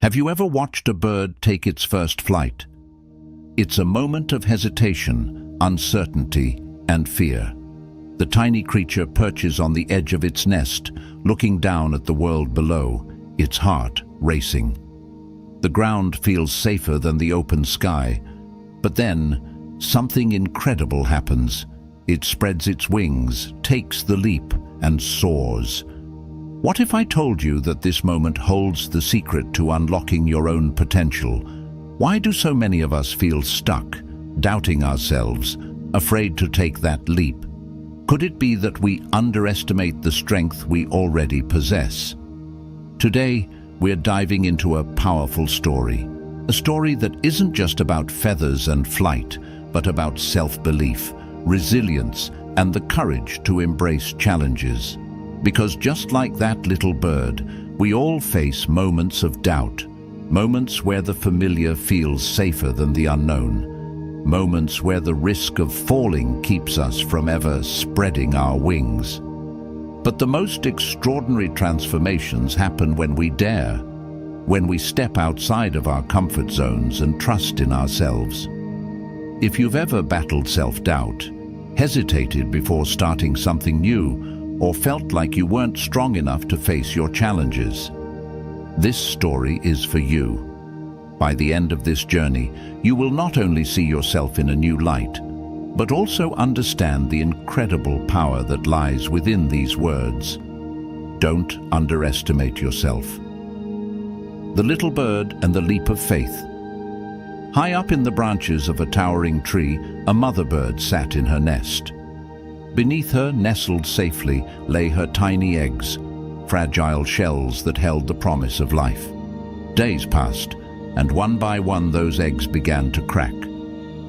Have you ever watched a bird take its first flight? It's a moment of hesitation, uncertainty, and fear. The tiny creature perches on the edge of its nest, looking down at the world below, its heart racing. The ground feels safer than the open sky, but then something incredible happens. It spreads its wings, takes the leap, and soars. What if I told you that this moment holds the secret to unlocking your own potential? Why do so many of us feel stuck, doubting ourselves, afraid to take that leap? Could it be that we underestimate the strength we already possess? Today, we're diving into a powerful story. A story that isn't just about feathers and flight, but about self-belief, resilience, and the courage to embrace challenges. Because just like that little bird, we all face moments of doubt, moments where the familiar feels safer than the unknown, moments where the risk of falling keeps us from ever spreading our wings. But the most extraordinary transformations happen when we dare, when we step outside of our comfort zones and trust in ourselves. If you've ever battled self-doubt, hesitated before starting something new, or felt like you weren't strong enough to face your challenges, this story is for you. By the end of this journey, you will not only see yourself in a new light, but also understand the incredible power that lies within these words. Don't underestimate yourself. The Little Bird and the Leap of Faith. High up in the branches of a towering tree, a mother bird sat in her nest. Beneath her, nestled safely, lay her tiny eggs, fragile shells that held the promise of life. Days passed, and one by one those eggs began to crack.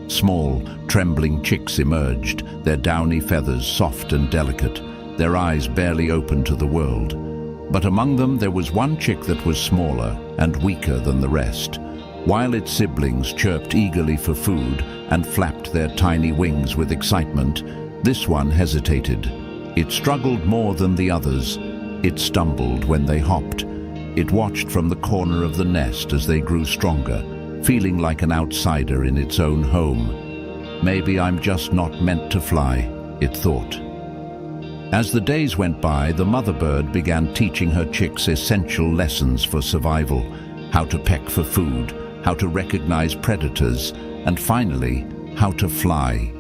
Small, trembling chicks emerged, their downy feathers soft and delicate, their eyes barely open to the world. But among them there was one chick that was smaller and weaker than the rest. While its siblings chirped eagerly for food and flapped their tiny wings with excitement, this one hesitated. It struggled more than the others. It stumbled when they hopped. It watched from the corner of the nest as they grew stronger, feeling like an outsider in its own home. Maybe I'm just not meant to fly, it thought. As the days went by, the mother bird began teaching her chicks essential lessons for survival: how to peck for food, how to recognize predators, and finally, how to fly.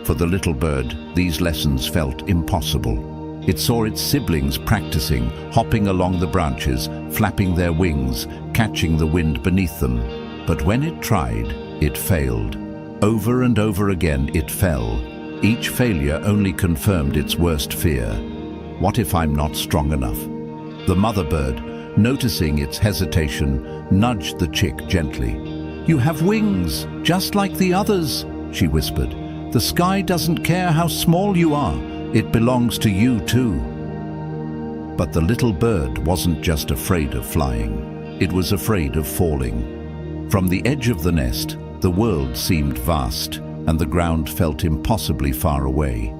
For the little bird, these lessons felt impossible. It saw its siblings practicing, hopping along the branches, flapping their wings, catching the wind beneath them. But when it tried, it failed. Over and over again, it fell. Each failure only confirmed its worst fear. What if I'm not strong enough? The mother bird, noticing its hesitation, nudged the chick gently. "You have wings, just like the others," she whispered. "The sky doesn't care how small you are. It belongs to you too." But the little bird wasn't just afraid of flying. It was afraid of falling. From the edge of the nest, the world seemed vast, and the ground felt impossibly far away.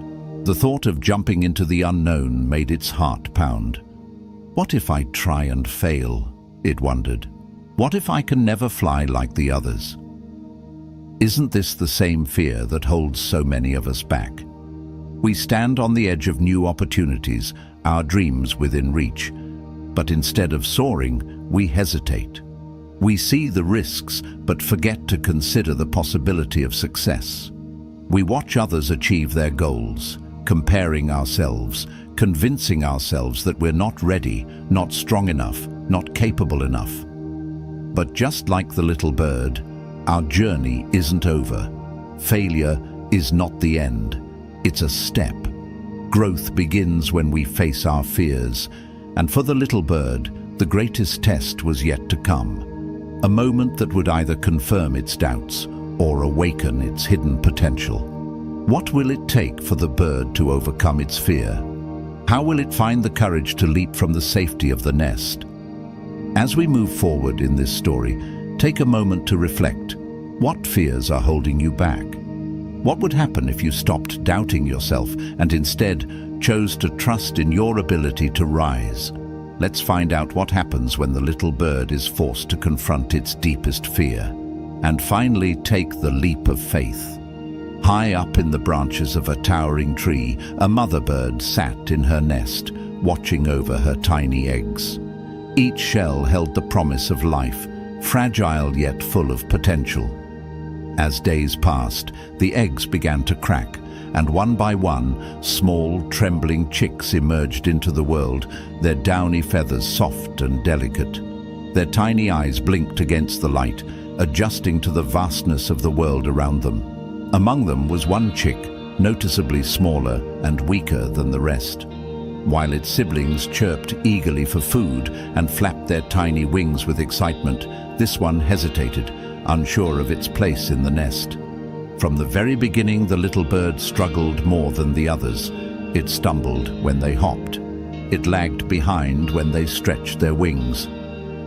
The thought of jumping into the unknown made its heart pound. What if I try and fail? It wondered. What if I can never fly like the others? Isn't this the same fear that holds so many of us back? We stand on the edge of new opportunities, our dreams within reach. But instead of soaring, we hesitate. We see the risks, but forget to consider the possibility of success. We watch others achieve their goals, comparing ourselves, convincing ourselves that we're not ready, not strong enough, not capable enough. But just like the little bird, our journey isn't over. Failure is not the end. It's a step. Growth begins when we face our fears. And for the little bird, the greatest test was yet to come. A moment that would either confirm its doubts or awaken its hidden potential. What will it take for the bird to overcome its fear? How will it find the courage to leap from the safety of the nest? As we move forward in this story, take a moment to reflect. What fears are holding you back? What would happen if you stopped doubting yourself and instead chose to trust in your ability to rise? Let's find out what happens when the little bird is forced to confront its deepest fear and finally take the leap of faith. High up in the branches of a towering tree, a mother bird sat in her nest, watching over her tiny eggs. Each shell held the promise of life, fragile yet full of potential. As days passed, the eggs began to crack, and one by one, small, trembling chicks emerged into the world, their downy feathers soft and delicate. Their tiny eyes blinked against the light, adjusting to the vastness of the world around them. Among them was one chick, noticeably smaller and weaker than the rest. While its siblings chirped eagerly for food and flapped their tiny wings with excitement, this one hesitated, unsure of its place in the nest. From the very beginning, the little bird struggled more than the others. It stumbled when they hopped. It lagged behind when they stretched their wings.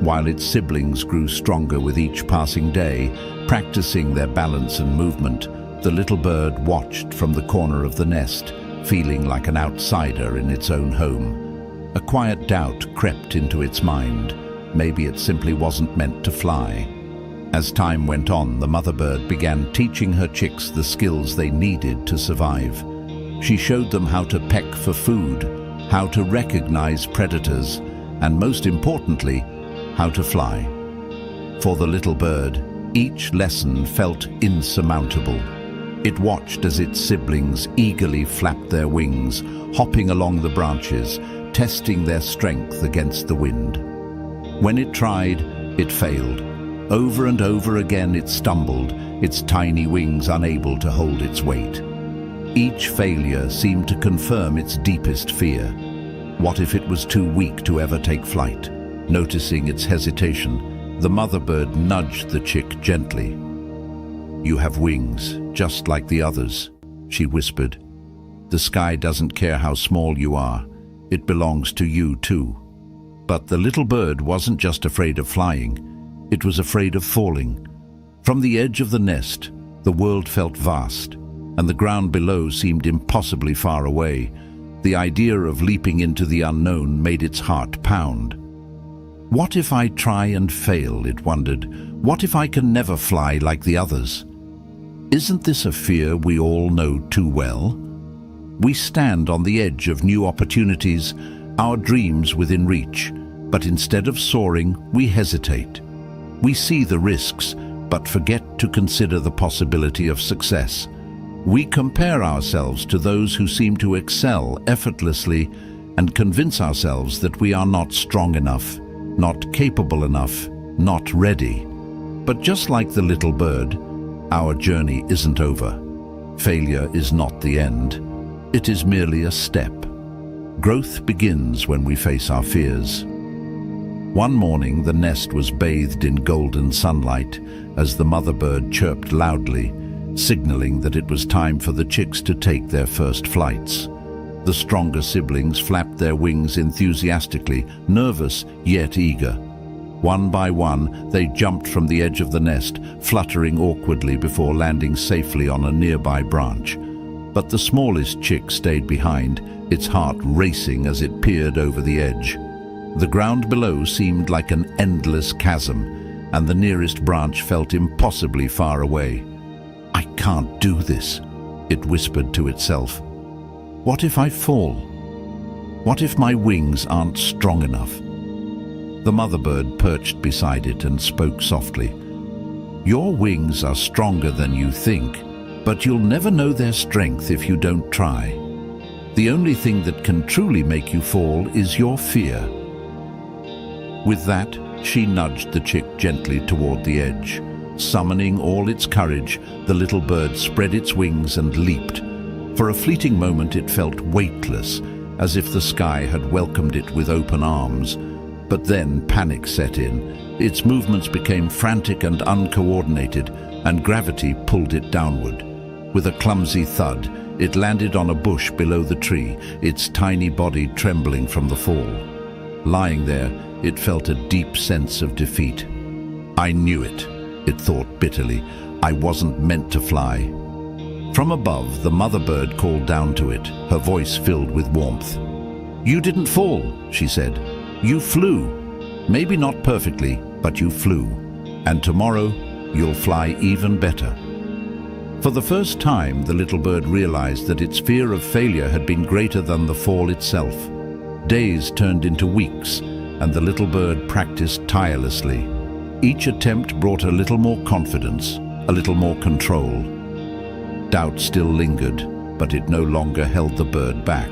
While its siblings grew stronger with each passing day, practicing their balance and movement, the little bird watched from the corner of the nest, feeling like an outsider in its own home. A quiet doubt crept into its mind. Maybe it simply wasn't meant to fly. As time went on, the mother bird began teaching her chicks the skills they needed to survive. She showed them how to peck for food, how to recognize predators, and most importantly, how to fly. For the little bird, each lesson felt insurmountable. It watched as its siblings eagerly flapped their wings, hopping along the branches, testing their strength against the wind. When it tried, it failed. Over and over again it stumbled, its tiny wings unable to hold its weight. Each failure seemed to confirm its deepest fear. What if it was too weak to ever take flight? Noticing its hesitation, the mother bird nudged the chick gently. "You have wings, just like the others," she whispered. "The sky doesn't care how small you are. It belongs to you too." But the little bird wasn't just afraid of flying. It was afraid of falling. From the edge of the nest, the world felt vast, and the ground below seemed impossibly far away. The idea of leaping into the unknown made its heart pound. What if I try and fail, it wondered. What if I can never fly like the others? Isn't this a fear we all know too well? We stand on the edge of new opportunities, our dreams within reach, but instead of soaring, we hesitate. We see the risks, but forget to consider the possibility of success. We compare ourselves to those who seem to excel effortlessly and convince ourselves that we are not strong enough, not capable enough, not ready. But just like the little bird, our journey isn't over. Failure is not the end. It is merely a step. Growth begins when we face our fears. One morning, the nest was bathed in golden sunlight as the mother bird chirped loudly, signaling that it was time for the chicks to take their first flights. The stronger siblings flapped their wings enthusiastically, nervous yet eager. One by one, they jumped from the edge of the nest, fluttering awkwardly before landing safely on a nearby branch. But the smallest chick stayed behind, its heart racing as it peered over the edge. The ground below seemed like an endless chasm, and the nearest branch felt impossibly far away. "I can't do this," it whispered to itself. "What if I fall? What if my wings aren't strong enough?" The mother bird perched beside it and spoke softly. "Your wings are stronger than you think, but you'll never know their strength if you don't try. The only thing that can truly make you fall is your fear." With that, she nudged the chick gently toward the edge. Summoning all its courage, the little bird spread its wings and leaped. For a fleeting moment it felt weightless, as if the sky had welcomed it with open arms. But then panic set in. Its movements became frantic and uncoordinated, and gravity pulled it downward. With a clumsy thud, it landed on a bush below the tree, its tiny body trembling from the fall. Lying there, it felt a deep sense of defeat. "I knew it," it thought bitterly. "I wasn't meant to fly." From above, the mother bird called down to it, her voice filled with warmth. "You didn't fall," she said. You flew. Maybe not perfectly, but you flew. And tomorrow, you'll fly even better. For the first time, the little bird realized that its fear of failure had been greater than the fall itself. Days turned into weeks, and the little bird practiced tirelessly. Each attempt brought a little more confidence, a little more control. Doubt still lingered, but it no longer held the bird back.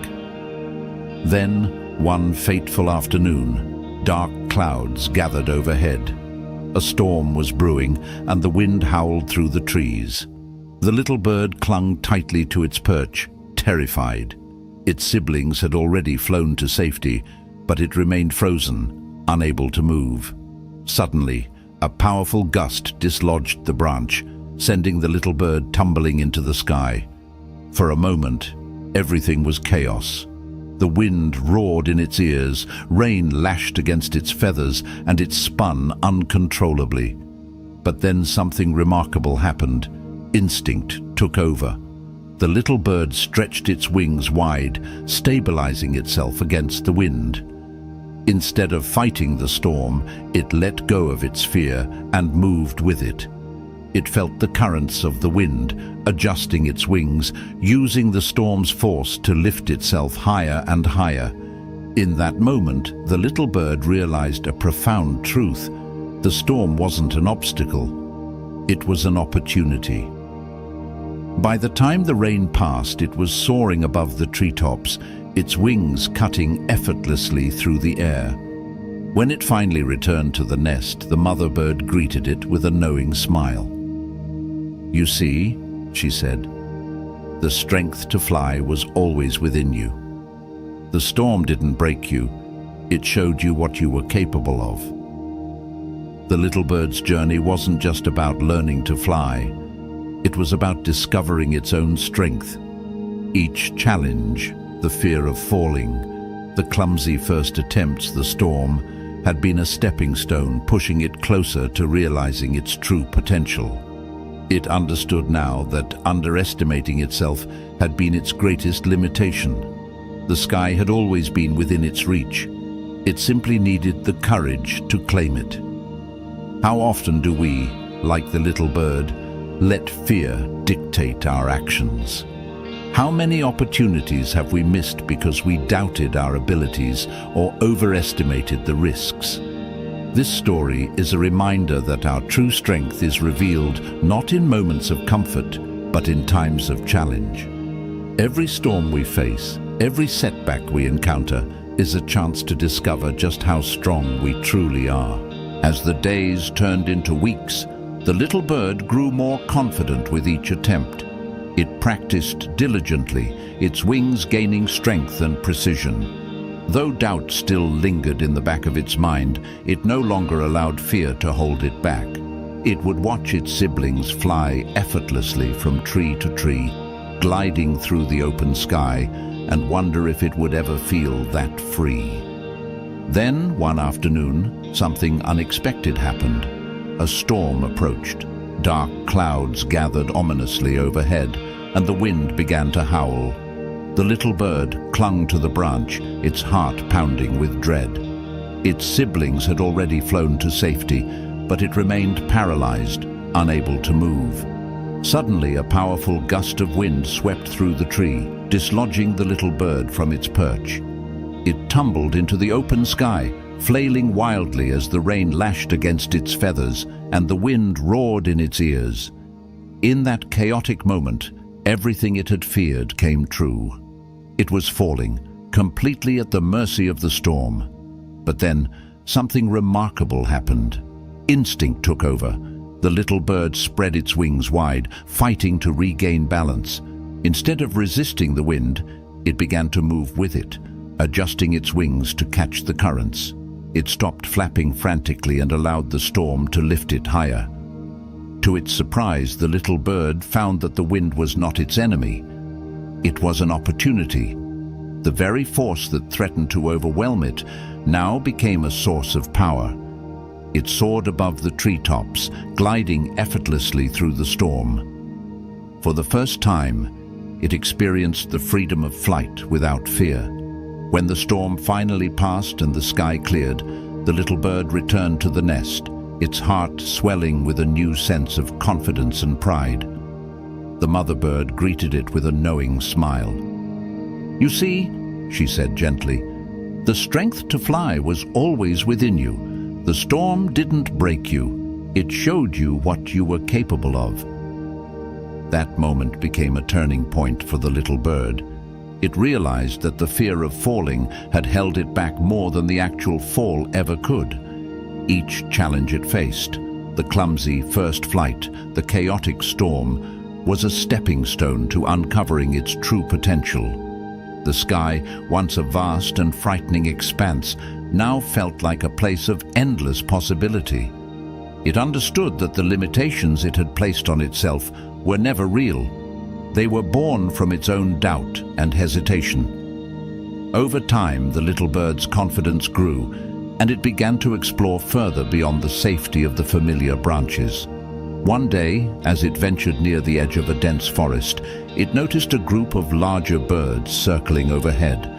Then, one fateful afternoon, dark clouds gathered overhead. A storm was brewing, and the wind howled through the trees. The little bird clung tightly to its perch, terrified. Its siblings had already flown to safety, but it remained frozen, unable to move. Suddenly, a powerful gust dislodged the branch, sending the little bird tumbling into the sky. For a moment, everything was chaos. The wind roared in its ears, rain lashed against its feathers, and it spun uncontrollably. But then something remarkable happened. Instinct took over. The little bird stretched its wings wide, stabilizing itself against the wind. Instead of fighting the storm, it let go of its fear and moved with it. It felt the currents of the wind, adjusting its wings, using the storm's force to lift itself higher and higher. In that moment, the little bird realized a profound truth. The storm wasn't an obstacle. It was an opportunity. By the time the rain passed, it was soaring above the treetops, its wings cutting effortlessly through the air. When it finally returned to the nest, the mother bird greeted it with a knowing smile. "You see," she said, "the strength to fly was always within you. The storm didn't break you, it showed you what you were capable of." The little bird's journey wasn't just about learning to fly. It was about discovering its own strength. Each challenge, the fear of falling, the clumsy first attempts, the storm, had been a stepping stone pushing it closer to realizing its true potential. It understood now that underestimating itself had been its greatest limitation. The sky had always been within its reach. It simply needed the courage to claim it. How often do we, like the little bird, let fear dictate our actions? How many opportunities have we missed because we doubted our abilities or overestimated the risks? This story is a reminder that our true strength is revealed not in moments of comfort, but in times of challenge. Every storm we face, every setback we encounter, is a chance to discover just how strong we truly are. As the days turned into weeks, the little bird grew more confident with each attempt. It practiced diligently, its wings gaining strength and precision. Though doubt still lingered in the back of its mind, it no longer allowed fear to hold it back. It would watch its siblings fly effortlessly from tree to tree, gliding through the open sky, and wonder if it would ever feel that free. Then, one afternoon, something unexpected happened. A storm approached. Dark clouds gathered ominously overhead, and the wind began to howl. The little bird clung to the branch, its heart pounding with dread. Its siblings had already flown to safety, but it remained paralyzed, unable to move. Suddenly, a powerful gust of wind swept through the tree, dislodging the little bird from its perch. It tumbled into the open sky, flailing wildly as the rain lashed against its feathers and the wind roared in its ears. In that chaotic moment, everything it had feared came true. It was falling, completely at the mercy of the storm. But then, something remarkable happened. Instinct took over. The little bird spread its wings wide, fighting to regain balance. Instead of resisting the wind, it began to move with it, adjusting its wings to catch the currents. It stopped flapping frantically and allowed the storm to lift it higher. To its surprise, the little bird found that the wind was not its enemy. It was an opportunity. The very force that threatened to overwhelm it now became a source of power. It soared above the treetops, gliding effortlessly through the storm. For the first time, it experienced the freedom of flight without fear. When the storm finally passed and the sky cleared, the little bird returned to the nest, its heart swelling with a new sense of confidence and pride. The mother bird greeted it with a knowing smile. "You see," she said gently, "the strength to fly was always within you. The storm didn't break you. It showed you what you were capable of." That moment became a turning point for the little bird. It realized that the fear of falling had held it back more than the actual fall ever could. Each challenge it faced, the clumsy first flight, the chaotic storm, was a stepping stone to uncovering its true potential. The sky, once a vast and frightening expanse, now felt like a place of endless possibility. It understood that the limitations it had placed on itself were never real. They were born from its own doubt and hesitation. Over time, the little bird's confidence grew, and it began to explore further beyond the safety of the familiar branches. One day, as it ventured near the edge of a dense forest, it noticed a group of larger birds circling overhead.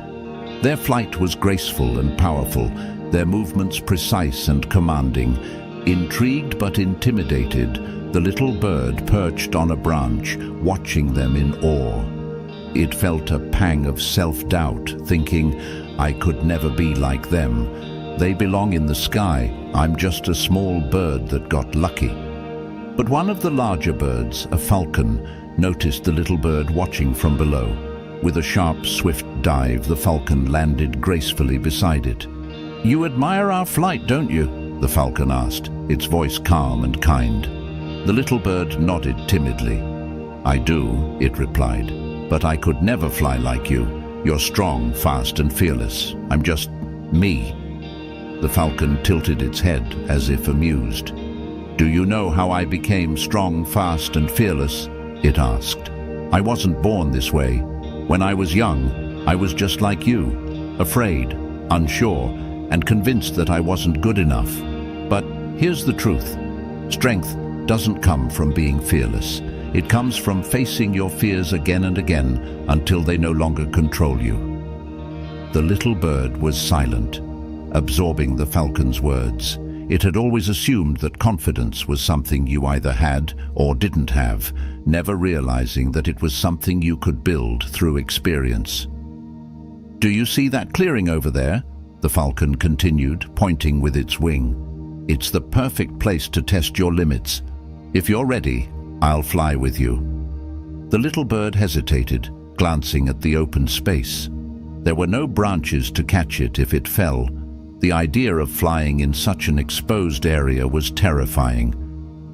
Their flight was graceful and powerful, their movements precise and commanding. Intrigued but intimidated, the little bird perched on a branch, watching them in awe. It felt a pang of self-doubt, thinking, "I could never be like them. They belong in the sky. I'm just a small bird that got lucky." But one of the larger birds, a falcon, noticed the little bird watching from below. With a sharp, swift dive, the falcon landed gracefully beside it. "You admire our flight, don't you?" the falcon asked, its voice calm and kind. The little bird nodded timidly. "I do," it replied, "but I could never fly like you. You're strong, fast and fearless. I'm just me." The falcon tilted its head as if amused. "Do you know how I became strong, fast and fearless?" it asked. "I wasn't born this way. When I was young, I was just like you, afraid, unsure, and convinced that I wasn't good enough. But here's the truth. Strength doesn't come from being fearless. It comes from facing your fears again and again until they no longer control you." The little bird was silent, absorbing the falcon's words. It had always assumed that confidence was something you either had or didn't have, never realizing that it was something you could build through experience. "Do you see that clearing over there?" the falcon continued, pointing with its wing. "It's the perfect place to test your limits. If you're ready, I'll fly with you." The little bird hesitated, glancing at the open space. There were no branches to catch it if it fell. The idea of flying in such an exposed area was terrifying.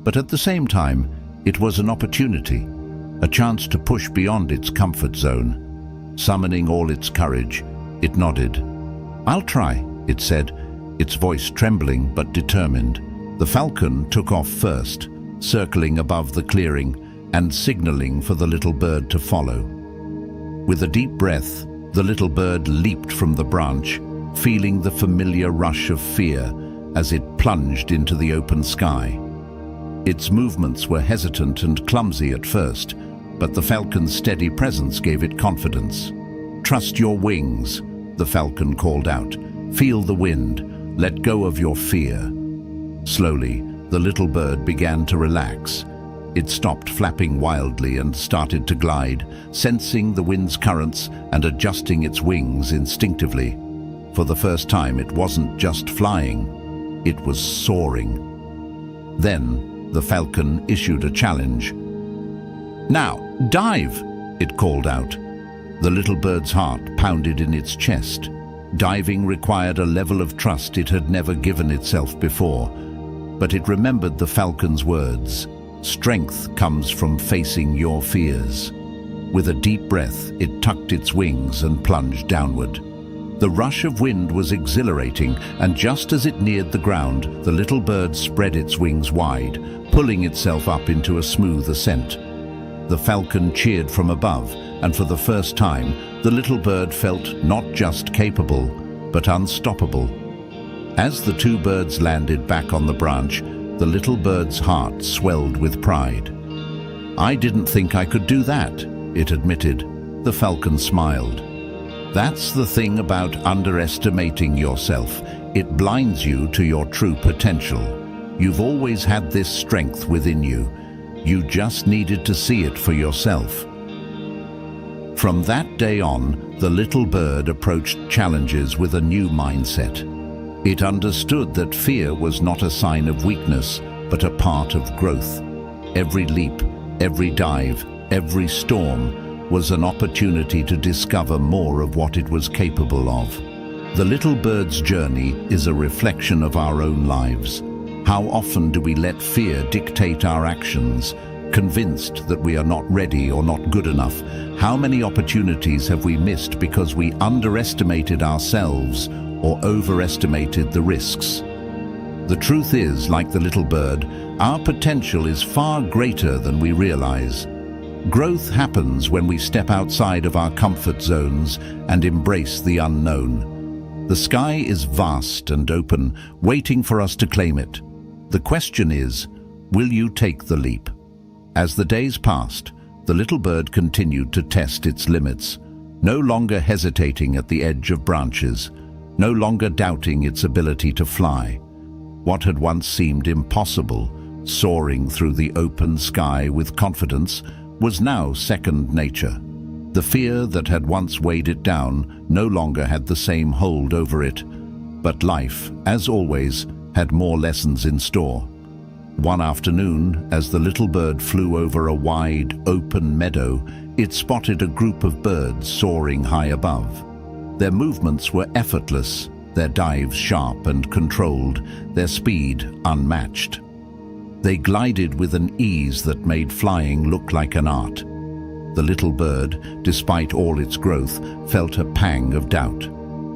But at the same time, it was an opportunity, a chance to push beyond its comfort zone. Summoning all its courage, it nodded. "I'll try," it said, its voice trembling but determined. The falcon took off first, circling above the clearing and signaling for the little bird to follow. With a deep breath, the little bird leaped from the branch, feeling the familiar rush of fear as it plunged into the open sky. Its movements were hesitant and clumsy at first, but the falcon's steady presence gave it confidence. "Trust your wings," the falcon called out. "Feel the wind. Let go of your fear." Slowly, the little bird began to relax. It stopped flapping wildly and started to glide, sensing the wind's currents and adjusting its wings instinctively. For the first time, it wasn't just flying, it was soaring. Then, the falcon issued a challenge. "Now, dive!" it called out. The little bird's heart pounded in its chest. Diving required a level of trust it had never given itself before. But it remembered the falcon's words. Strength comes from facing your fears. With a deep breath, it tucked its wings and plunged downward. The rush of wind was exhilarating, and just as it neared the ground, the little bird spread its wings wide, pulling itself up into a smooth ascent. The falcon cheered from above, and for the first time, the little bird felt not just capable, but unstoppable. As the two birds landed back on the branch, the little bird's heart swelled with pride. "I didn't think I could do that," it admitted. The falcon smiled. That's the thing about underestimating yourself. It blinds you to your true potential. You've always had this strength within you. You just needed to see it for yourself. From that day on, the little bird approached challenges with a new mindset. It understood that fear was not a sign of weakness, but a part of growth. Every leap, every dive, every storm was an opportunity to discover more of what it was capable of. The little bird's journey is a reflection of our own lives. How often do we let fear dictate our actions, convinced that we are not ready or not good enough? How many opportunities have we missed because we underestimated ourselves or overestimated the risks? The truth is, like the little bird, our potential is far greater than we realize. Growth happens when we step outside of our comfort zones and embrace the unknown. The sky is vast and open, waiting for us to claim it. The question is, will you take the leap? As the days passed, the little bird continued to test its limits, no longer hesitating at the edge of branches, no longer doubting its ability to fly. What had once seemed impossible, soaring through the open sky with confidence, was now second nature. The fear that had once weighed it down no longer had the same hold over it, but life, as always, had more lessons in store. One afternoon, as the little bird flew over a wide, open meadow, it spotted a group of birds soaring high above. Their movements were effortless, their dives sharp and controlled, their speed unmatched. They glided with an ease that made flying look like an art. The little bird, despite all its growth, felt a pang of doubt.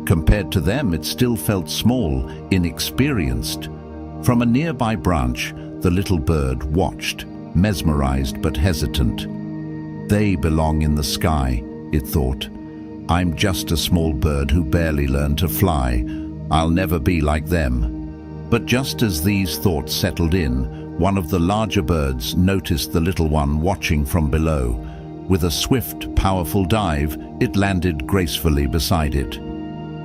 Compared to them, it still felt small, inexperienced. From a nearby branch, the little bird watched, mesmerized but hesitant. They belong in the sky, it thought. I'm just a small bird who barely learned to fly. I'll never be like them. But just as these thoughts settled in, one of the larger birds noticed the little one watching from below. With a swift, powerful dive, it landed gracefully beside it.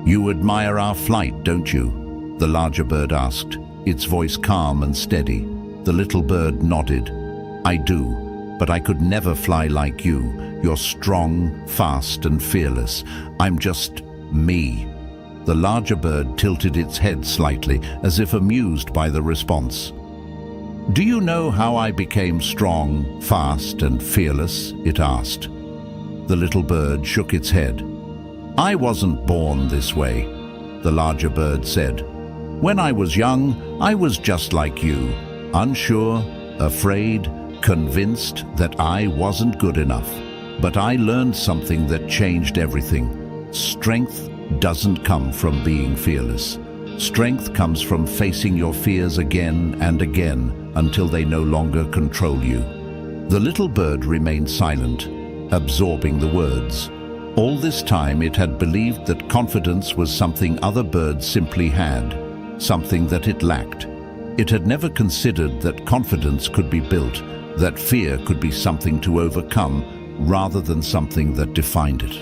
"You admire our flight, don't you?" the larger bird asked, its voice calm and steady. The little bird nodded. "I do, but I could never fly like you. You're strong, fast, and fearless. I'm just me." The larger bird tilted its head slightly, as if amused by the response. "Do you know how I became strong, fast, and fearless?" it asked. The little bird shook its head. "I wasn't born this way," the larger bird said. "When I was young, I was just like you, unsure, afraid, convinced that I wasn't good enough. But I learned something that changed everything. Strength doesn't come from being fearless. Strength comes from facing your fears again and again until they no longer control you." The little bird remained silent, absorbing the words. All this time it had believed that confidence was something other birds simply had, something that it lacked. It had never considered that confidence could be built, that fear could be something to overcome rather than something that defined it.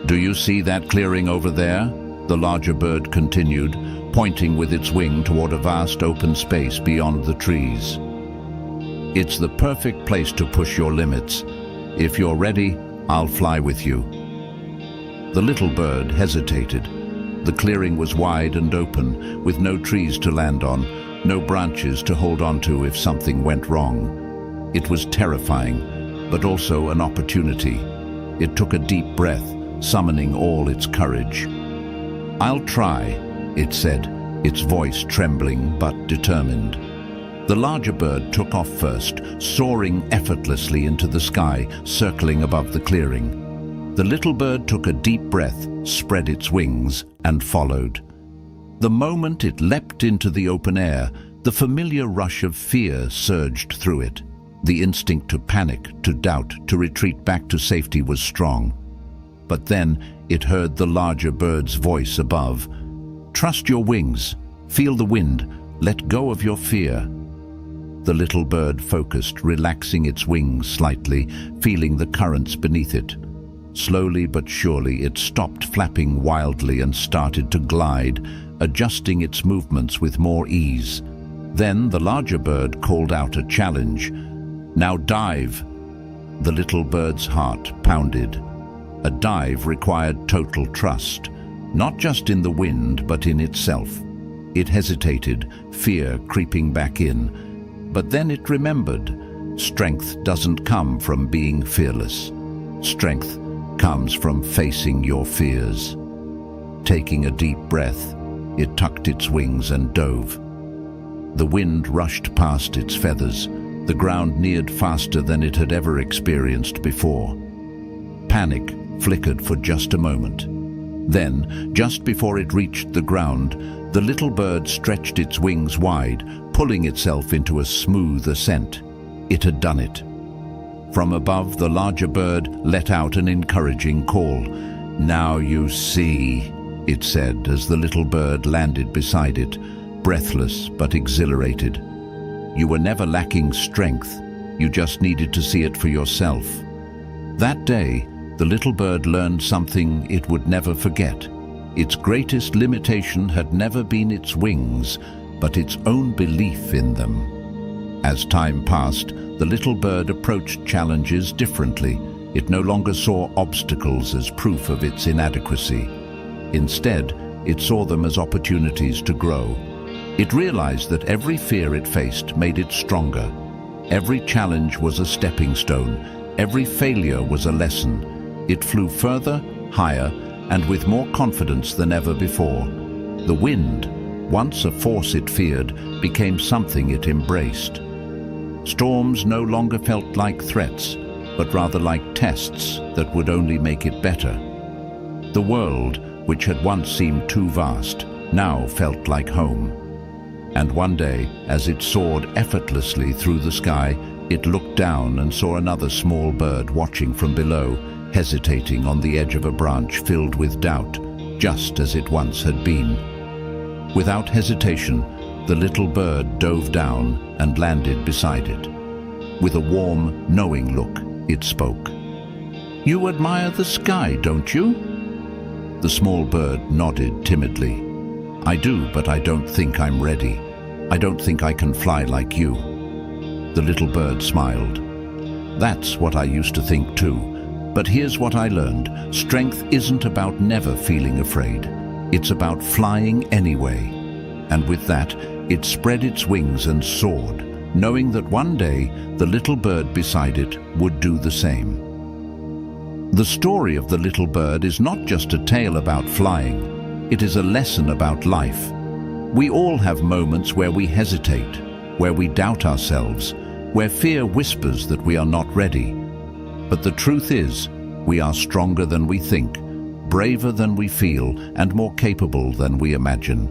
"Do you see that clearing over there?" the larger bird continued, pointing with its wing toward a vast open space beyond the trees. "It's the perfect place to push your limits. If you're ready, I'll fly with you." The little bird hesitated. The clearing was wide and open, with no trees to land on, no branches to hold onto if something went wrong. It was terrifying, but also an opportunity. It took a deep breath, summoning all its courage. "I'll try," it said, its voice trembling but determined. The larger bird took off first, soaring effortlessly into the sky, circling above the clearing. The little bird took a deep breath, spread its wings, and followed. The moment it leapt into the open air, the familiar rush of fear surged through it. The instinct to panic, to doubt, to retreat back to safety was strong. But then it heard the larger bird's voice above. "Trust your wings. Feel the wind. Let go of your fear." The little bird focused, relaxing its wings slightly, feeling the currents beneath it. Slowly but surely it stopped flapping wildly and started to glide, adjusting its movements with more ease. Then the larger bird called out a challenge. "Now dive!" The little bird's heart pounded. A dive required total trust, not just in the wind, but in itself. It hesitated, fear creeping back in. But then it remembered, strength doesn't come from being fearless. Strength comes from facing your fears. Taking a deep breath, it tucked its wings and dove. The wind rushed past its feathers. The ground neared faster than it had ever experienced before. Panic flickered for just a moment. Then, just before it reached the ground, the little bird stretched its wings wide, pulling itself into a smooth ascent. It had done it. From above, the larger bird let out an encouraging call. "Now you see," it said as the little bird landed beside it, breathless but exhilarated. "You were never lacking strength. You just needed to see it for yourself." That day, the little bird learned something it would never forget. Its greatest limitation had never been its wings, but its own belief in them. As time passed, the little bird approached challenges differently. It no longer saw obstacles as proof of its inadequacy. Instead, it saw them as opportunities to grow. It realized that every fear it faced made it stronger. Every challenge was a stepping stone. Every failure was a lesson. It flew further, higher, and with more confidence than ever before. The wind, once a force it feared, became something it embraced. Storms no longer felt like threats, but rather like tests that would only make it better. The world, which had once seemed too vast, now felt like home. And one day, as it soared effortlessly through the sky, it looked down and saw another small bird watching from below, hesitating on the edge of a branch filled with doubt, just as it once had been. Without hesitation, the little bird dove down and landed beside it. With a warm, knowing look, it spoke. "You admire the sky, don't you?" The small bird nodded timidly. "I do, but I don't think I'm ready. I don't think I can fly like you." The little bird smiled. "That's what I used to think too. But here's what I learned. Strength isn't about never feeling afraid. It's about flying anyway." And with that, it spread its wings and soared, knowing that one day the little bird beside it would do the same. The story of the little bird is not just a tale about flying. It is a lesson about life. We all have moments where we hesitate, where we doubt ourselves, where fear whispers that we are not ready. But the truth is, we are stronger than we think, braver than we feel, and more capable than we imagine.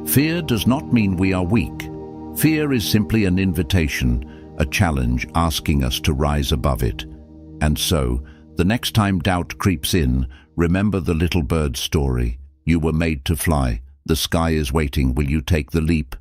Fear does not mean we are weak. Fear is simply an invitation, a challenge asking us to rise above it. And so, the next time doubt creeps in, remember the little bird's story. You were made to fly. The sky is waiting. Will you take the leap?